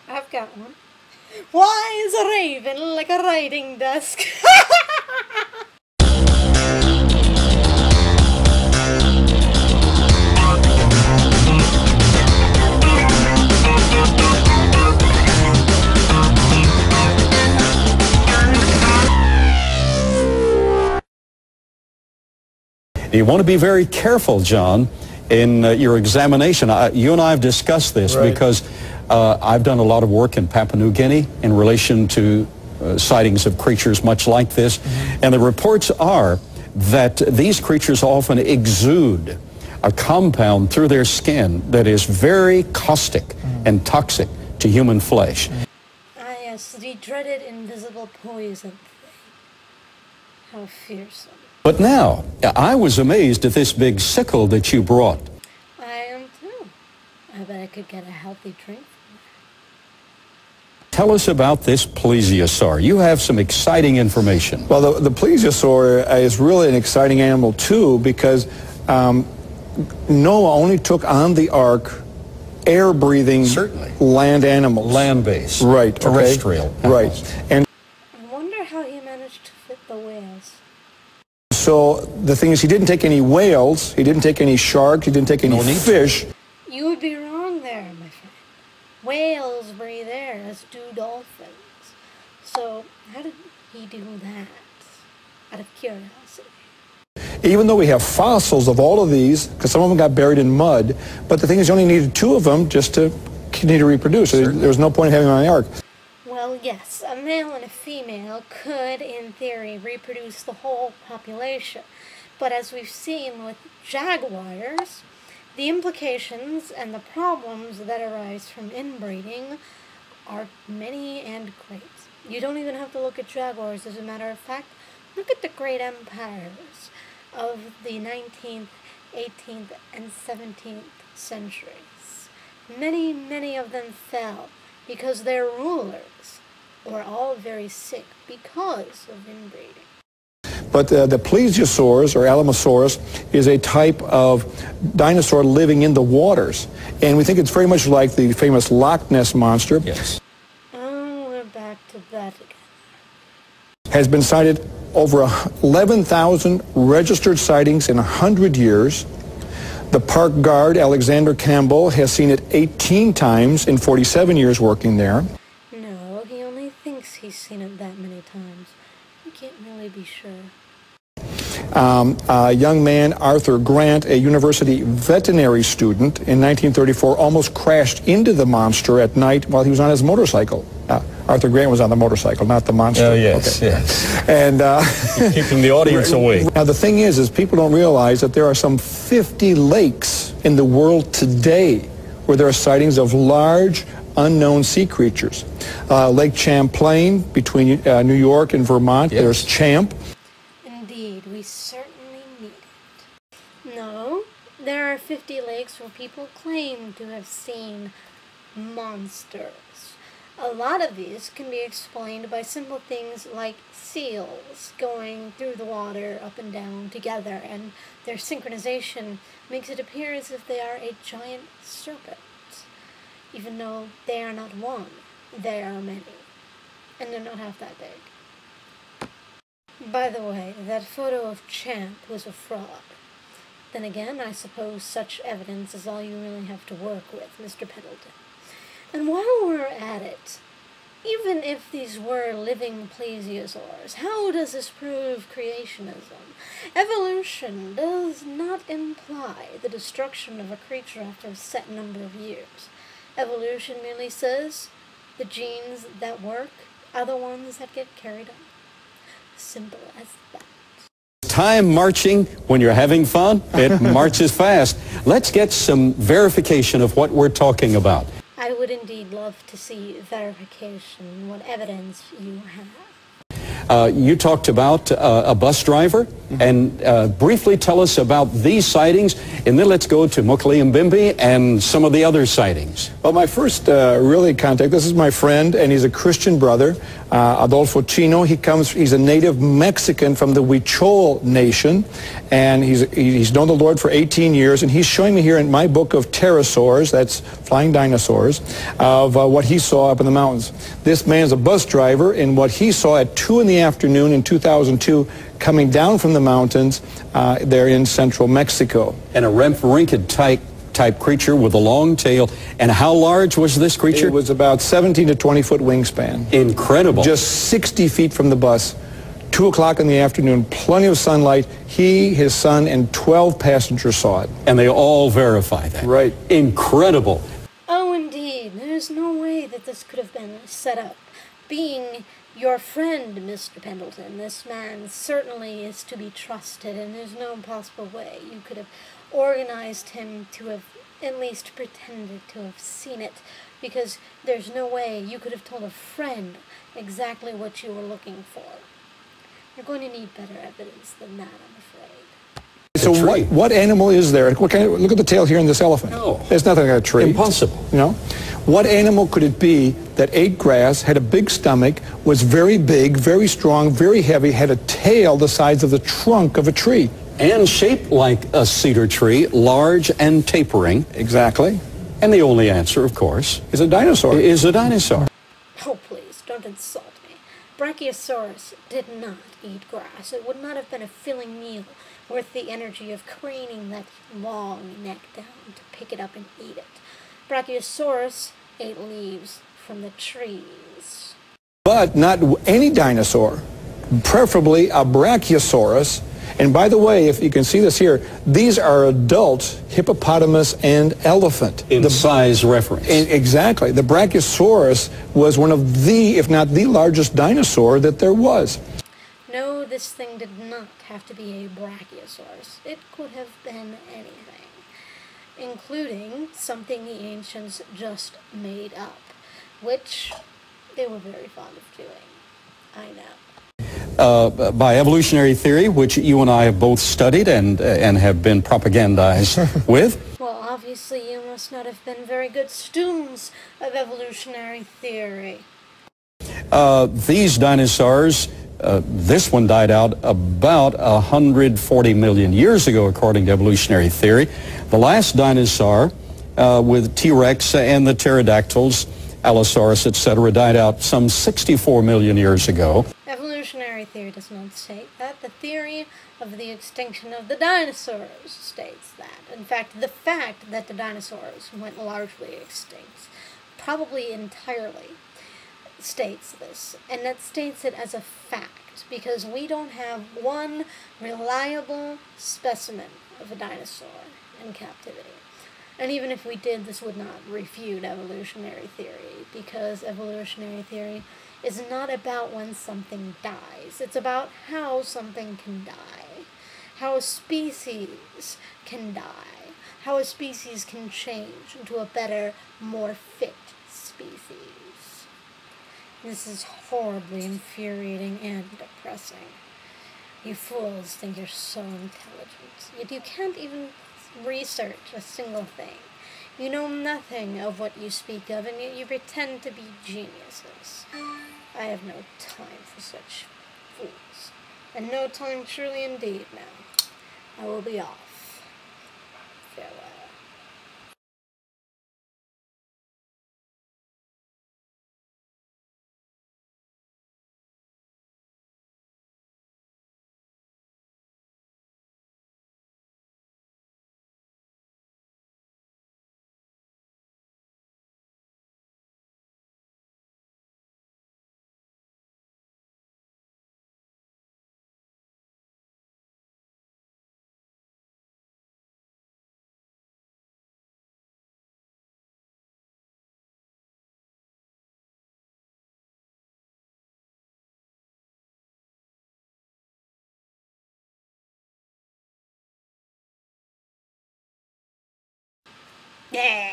I've got one. Why is a raven like a writing desk? You want to be very careful, John, in your examination. You and I have discussed this because I've done a lot of work in Papua New Guinea in relation to sightings of creatures much like this. And the reports are that these creatures often exude a compound through their skin that is very caustic and toxic to human flesh. Ah yes, the dreaded invisible poison. How fearsome. But now, I was amazed at this big sickle that you brought. I am too. I bet I could get a healthy drink from it. Tell us about this plesiosaur. You have some exciting information. Well, the plesiosaur is really an exciting animal too, because Noah only took on the ark air-breathing land animals. Land-based. Right. Terrestrial. Okay. Right. And I wonder how he managed to fit the whales. so the thing is, he didn't take any whales, he didn't take any sharks, he didn't take any fish. You would be wrong there, my friend. Whales breathe air, as do dolphins. So how did he do that? Out of curiosity. Even though we have fossils of all of these, because some of them got buried in mud, but the thing is, you only needed 2 of them just to continue to reproduce. So there was no point in having them on the ark. Well, yes, a male and a female could, in theory, reproduce the whole population. But as we've seen with jaguars, the implications and the problems that arise from inbreeding are many and great. You don't even have to look at jaguars, as a matter of fact. Look at the great empires of the 19th, 18th, and 17th centuries. Many, many of them fell because their rulers were all very sick because of inbreeding. But the plesiosaurs, or Alamosaurus, is a type of dinosaur living in the waters. And we think it's very much like the famous Loch Ness Monster. Yes. Oh, we're back to that again. Has been cited over 11,000 registered sightings in 100 years. The park guard, Alexander Campbell, has seen it 18 times in 47 years working there. No, he only thinks he's seen it that many times. You can't really be sure. A young man, Arthur Grant, a university veterinary student, in 1934 almost crashed into the monster at night while he was on his motorcycle. Arthur Grant was on the motorcycle, not the monster. Oh, yes, okay. yes. And keeping the audience awake. Now, the thing is people don't realize that there are some 50 lakes in the world today where there are sightings of large, unknown sea creatures. Lake Champlain between New York and Vermont, there's Champ. Indeed, we certainly need it. No, there are 50 lakes where people claim to have seen monsters. A lot of these can be explained by simple things like seals going through the water up and down together, and their synchronization makes it appear as if they are a giant serpent. Even though they are not one, they are many. And they're not half that big. By the way, that photo of Champ was a fraud. Then again, I suppose such evidence is all you really have to work with, Mr. Pendleton. And while we're at it, even if these were living plesiosaurs, how does this prove creationism? Evolution does not imply the destruction of a creature after a set number of years. Evolution merely says the genes that work are the ones that get carried on. Simple as that. Time marching when you're having fun, it marches fast. Let's get some verification of what we're talking about. I would indeed love to see verification, what evidence you have. You talked about a bus driver, and briefly tell us about these sightings And then let's go to Mokali Mbimbi and some of the other sightings. Well, my first really contact, this is my friend, and he's a Christian brother, Adolfo Chino. He's a native Mexican from the Huichol Nation, and he's known the Lord for 18 years, and he's showing me here in my book of pterosaurs, that's flying dinosaurs, of what he saw up in the mountains. This man's a bus driver, and what he saw at 2 in the afternoon in 2002 coming down from the mountains there in central Mexico. And a rempharinchid type creature with a long tail. And how large was this creature? It was about 17 to 20 foot wingspan. Incredible. Just 60 feet from the bus. 2 o'clock in the afternoon, plenty of sunlight. He, his son, and 12 passengers saw it. And they all verify that. Right. Incredible. Oh, indeed. There's no way that this could have been set up. Being your friend, Mr. Pendleton, this man certainly is to be trusted, and there's no possible way you could have organized him to have at least pretended to have seen it, because there's no way you could have told a friend exactly what you were looking for. You're going to need better evidence than that, I'm afraid. So what animal is there? Look at the tail here in this elephant. No. There's nothing like a tree. Impossible. You know? What animal could it be that ate grass, had a big stomach, was very big, very strong, very heavy, had a tail the size of the trunk of a tree? And shaped like a cedar tree, large and tapering. Exactly. And the only answer, of course, Is a dinosaur. is a dinosaur. Oh, please, don't insult me. Brachiosaurus did not eat grass. It would not have been a filling meal worth the energy of craning that long neck down to pick it up and eat it. Brachiosaurus ate leaves from the trees. But not any dinosaur, preferably a Brachiosaurus. And by the way, if you can see this here, these are adult hippopotamus and elephant. In size reference. Exactly. The Brachiosaurus was one of the, if not the largest dinosaur that there was. No, this thing did not have to be a Brachiosaurus. It could have been anything, including something the ancients just made up, which they were very fond of doing. I know. By evolutionary theory, which you and I have both studied and have been propagandized with. Well, obviously you must not have been very good students of evolutionary theory. These dinosaurs, this one died out about 140 million years ago, according to evolutionary theory. The last dinosaur with T-Rex and the pterodactyls, Allosaurus, etc., died out some 64 million years ago. Evolutionary theory does not state that. The theory of the extinction of the dinosaurs states that. In fact, the fact that the dinosaurs went largely extinct, probably entirely, states this. And that states it as a fact, because we don't have one reliable specimen of a dinosaur in captivity. And even if we did, this would not refute evolutionary theory, because evolutionary theory is not about when something dies. It's about how something can die, how a species can die, how a species can change into a better, more fit species. This is horribly infuriating and depressing. You fools think you're so intelligent, yet you can't even research a single thing. You know nothing of what you speak of, and yet you pretend to be geniuses. I have no time for such fools, and no time truly indeed now. I will be off. Farewell. Yeah.